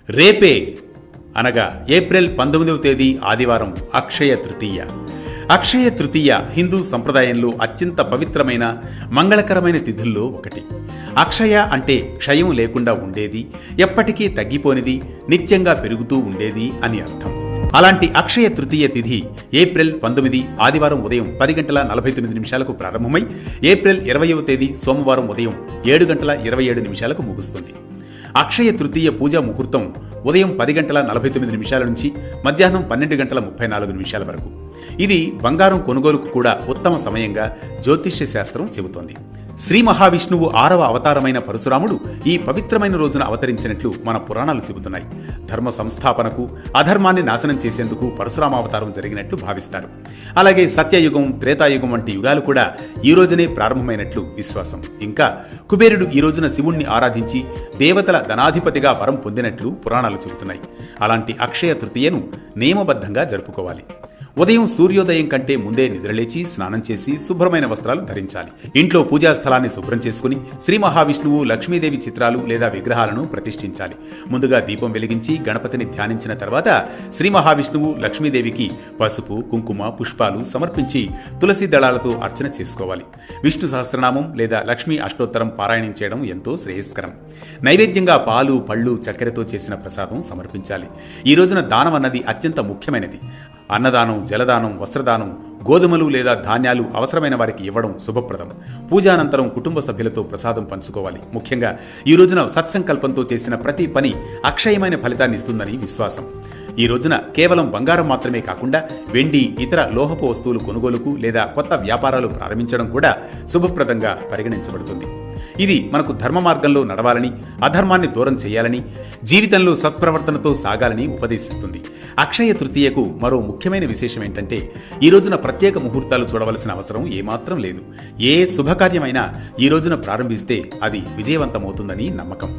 రేపే అనగా ఏప్రిల్ 19వ తేదీ ఆదివారం అక్షయ తృతీయ. అక్షయ తృతీయ హిందూ సంప్రదాయంలో అత్యంత పవిత్రమైన మంగళకరమైన తిథుల్లో ఒకటి. అక్షయ అంటే క్షయం లేకుండా ఉండేది, ఎప్పటికీ తగ్గిపోనిది, నిత్యంగా పెరుగుతూ ఉండేది అని అర్థం. అలాంటి అక్షయ తృతీయ తిథి ఏప్రిల్ 19 ఆదివారం ఉదయం 10:49 ప్రారంభమై ఏప్రిల్ 20వ తేదీ సోమవారం ఉదయం 7:27 ముగుస్తుంది. అక్షయ తృతీయ పూజా ముహూర్తం ఉదయం 10:49 నుంచి మధ్యాహ్నం 12:34 వరకు. ఇది బంగారం కొనుగోలుకు కూడా ఉత్తమ సమయంగా జ్యోతిష్య శాస్త్రం చెబుతోంది. శ్రీ మహావిష్ణువు 6వ అవతారమైన పరశురాముడు ఈ పవిత్రమైన రోజున అవతరించినట్లు మన పురాణాలు చెబుతున్నాయి. ధర్మ సంస్థాపనకు, అధర్మాన్ని నాశనం చేసేందుకు పరశురామావతారం జరిగినట్లు భావిస్తారు. అలాగే సత్యయుగం, త్రేతాయుగం వంటి యుగాలు కూడా ఈ రోజునే ప్రారంభమైనట్లు విశ్వాసం. ఇంకా కుబేరుడు ఈ రోజున శివుణ్ణి ఆరాధించి దేవతల ధనాధిపతిగా వరం పొందినట్లు పురాణాలు చెబుతున్నాయి. అలాంటి అక్షయ తృతీయను నియమబద్ధంగా జరుపుకోవాలి. ఉదయం సూర్యోదయం కంటే ముందే నిద్రలేచి స్నానం చేసి శుభ్రమైన వస్త్రాలు ధరించాలి. ఇంట్లో పూజా స్థలాన్ని శుభ్రం చేసుకుని శ్రీ మహావిష్ణువు, లక్ష్మీదేవి చిత్రాలు లేదా విగ్రహాలను ప్రతిష్ఠించాలి. ముందుగా దీపం వెలిగించి గణపతిని ధ్యానించిన తర్వాత శ్రీ మహావిష్ణువు, లక్ష్మీదేవికి పసుపు, కుంకుమ, పుష్పాలు సమర్పించి తులసి దళాలతో అర్చన చేసుకోవాలి. విష్ణు సహస్రనామం లేదా లక్ష్మీ అష్టోత్తరం పారాయణం చేయడం ఎంతో శ్రేయస్కరం. నైవేద్యంగా పాలు, పళ్ళు, చక్కెరతో చేసిన ప్రసాదం సమర్పించాలి. ఈ రోజున దానం అన్నది అత్యంత ముఖ్యమైనది. అన్నదానం, జలదానం, వస్త్రదానం, గోధుమలు లేదా ధాన్యాలు అవసరమైన వారికి ఇవ్వడం శుభప్రదం. పూజానంతరం కుటుంబ సభ్యులతో ప్రసాదం పంచుకోవాలి. ముఖ్యంగా ఈ రోజున సత్సంకల్పంతో చేసిన ప్రతి పని అక్షయమైన ఫలితాన్ని ఇస్తుందని విశ్వాసం. ఈ రోజున కేవలం బంగారం మాత్రమే కాకుండా వెండి, ఇతర లోహపు వస్తువులు కొనుగోలుకు లేదా కొత్త వ్యాపారాలు ప్రారంభించడం కూడా శుభప్రదంగా పరిగణించబడుతుంది. ఇది మనకు ధర్మ మార్గంలో నడవాలని, అధర్మాన్ని దూరం చేయాలని, జీవితంలో సత్ప్రవర్తనతో సాగాలని ఉపదేశిస్తుంది. అక్షయ తృతీయకు మరో ముఖ్యమైన విశేషం ఏంటంటే ఈ రోజున ప్రత్యేక ముహూర్తాలు చూడవలసిన అవసరం ఏమాత్రం లేదు. ఏ శుభకార్యమైనా ఈ రోజున ప్రారంభిస్తే అది విజయవంతమవుతుందని నమ్మకం.